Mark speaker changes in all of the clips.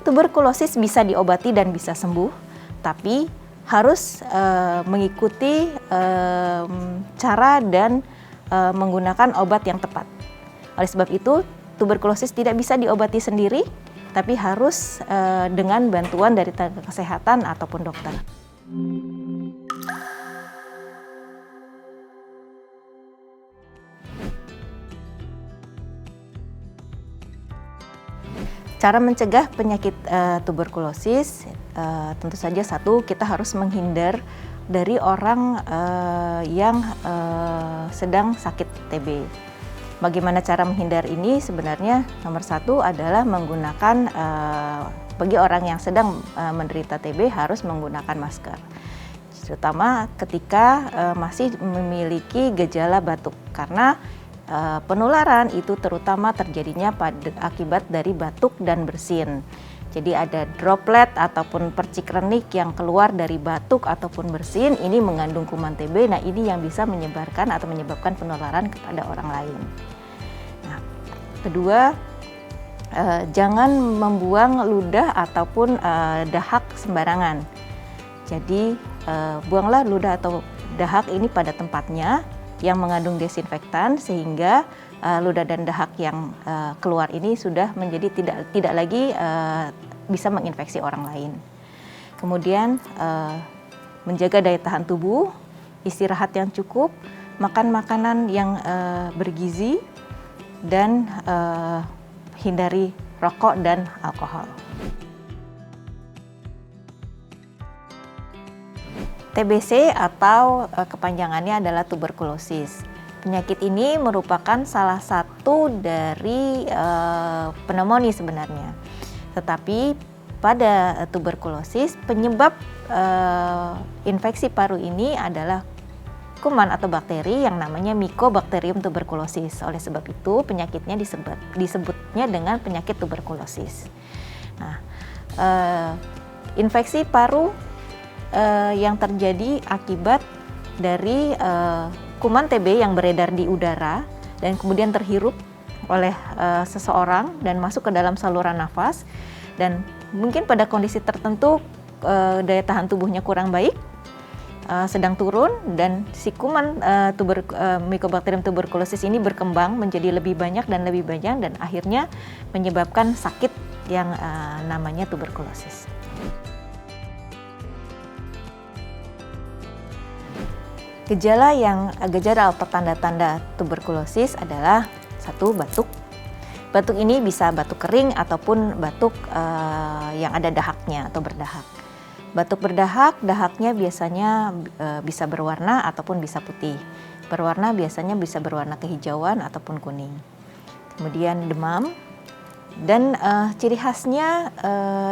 Speaker 1: Tuberkulosis bisa diobati dan bisa sembuh, tapi harus mengikuti cara dan menggunakan obat yang tepat. Oleh sebab itu, tuberkulosis tidak bisa diobati sendiri, tapi harus dengan bantuan dari tenaga kesehatan ataupun dokter. Cara mencegah penyakit tuberkulosis, tentu saja satu, kita harus menghindar dari orang yang sedang sakit TB. Bagaimana cara menghindar ini? Sebenarnya nomor satu adalah menggunakan, bagi orang yang sedang menderita TB harus menggunakan masker. Terutama ketika masih memiliki gejala batuk, karena penularan itu terutama terjadinya akibat dari batuk dan bersin. Jadi ada droplet ataupun percik renik yang keluar dari batuk ataupun bersin, ini mengandung kuman TB. Nah, ini yang bisa menyebarkan atau menyebabkan penularan kepada orang lain. Nah, kedua, jangan membuang ludah ataupun dahak sembarangan. Jadi buanglah ludah atau dahak ini pada tempatnya yang mengandung desinfektan, sehingga ludah dan dahak yang keluar ini sudah menjadi tidak lagi bisa menginfeksi orang lain. Kemudian menjaga daya tahan tubuh, istirahat yang cukup, makan makanan yang bergizi, dan hindari rokok dan alkohol. TBC atau kepanjangannya adalah tuberkulosis. Penyakit ini merupakan salah satu dari pneumonia sebenarnya. Tetapi pada tuberkulosis penyebab infeksi paru ini adalah kuman atau bakteri yang namanya Mycobacterium tuberculosis. Oleh sebab itu penyakitnya disebutnya dengan penyakit tuberkulosis. Nah, infeksi paru yang terjadi akibat dari kuman TB yang beredar di udara dan kemudian terhirup oleh seseorang dan masuk ke dalam saluran nafas, dan mungkin pada kondisi tertentu daya tahan tubuhnya kurang baik, sedang turun, dan si kuman Mycobacterium tuberculosis ini berkembang menjadi lebih banyak dan akhirnya menyebabkan sakit yang namanya tuberkulosis. Gejala atau tanda-tanda tuberkulosis adalah satu, batuk. Batuk ini bisa batuk kering ataupun batuk yang ada dahaknya atau berdahak. Batuk berdahak, dahaknya biasanya bisa berwarna ataupun bisa putih. Berwarna biasanya bisa berwarna kehijauan ataupun kuning. Kemudian demam, dan ciri khasnya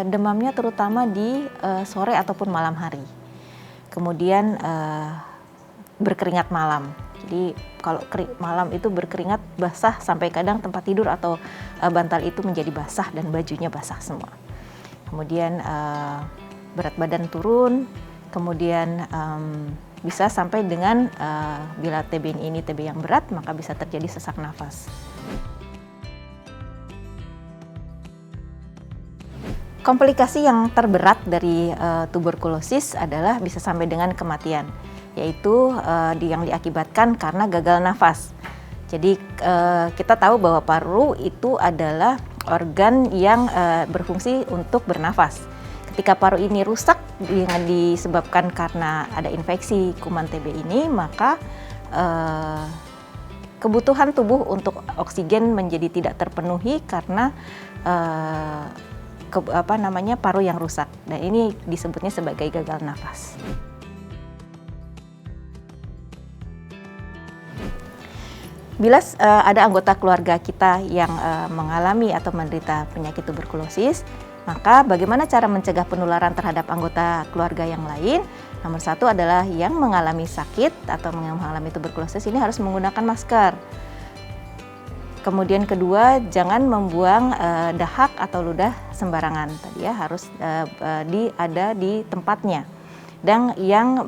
Speaker 1: demamnya terutama di sore ataupun malam hari. Kemudian berkeringat malam. Jadi kalau malam itu berkeringat basah sampai kadang tempat tidur atau bantal itu menjadi basah dan bajunya basah semua. Kemudian berat badan turun, kemudian bisa sampai dengan bila TB ini TB yang berat, maka bisa terjadi sesak nafas. Komplikasi yang terberat dari tuberkulosis adalah bisa sampai dengan kematian, yaitu yang diakibatkan karena gagal nafas. Jadi kita tahu bahwa paru itu adalah organ yang berfungsi untuk bernafas. Ketika paru ini rusak dengan disebabkan karena ada infeksi kuman TB ini, maka kebutuhan tubuh untuk oksigen menjadi tidak terpenuhi karena paru yang rusak. Dan ini disebutnya sebagai gagal nafas. Bila ada anggota keluarga kita yang mengalami atau menderita penyakit tuberkulosis, maka bagaimana cara mencegah penularan terhadap anggota keluarga yang lain? Nomor satu adalah yang mengalami sakit atau mengalami tuberkulosis ini harus menggunakan masker. Kemudian kedua, jangan membuang dahak atau ludah sembarangan. Tadi ya, harus ada di tempatnya dan yang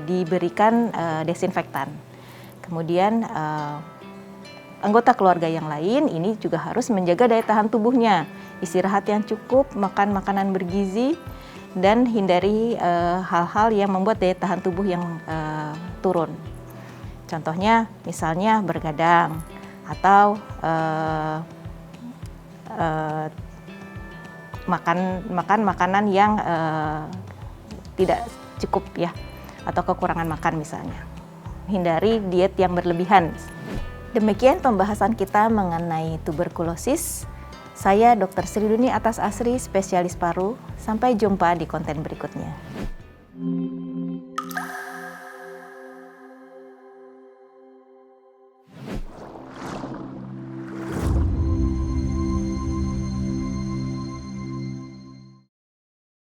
Speaker 1: diberikan desinfektan. Kemudian anggota keluarga yang lain ini juga harus menjaga daya tahan tubuhnya, istirahat yang cukup, makan makanan bergizi, dan hindari hal-hal yang membuat daya tahan tubuh yang turun. Contohnya misalnya bergadang atau makan makanan yang tidak cukup ya, atau kekurangan makan misalnya. Hindari diet yang berlebihan. Demikian pembahasan kita mengenai tuberkulosis. Saya Dr. Sriduni Atas Asri, spesialis paru. Sampai jumpa di konten berikutnya.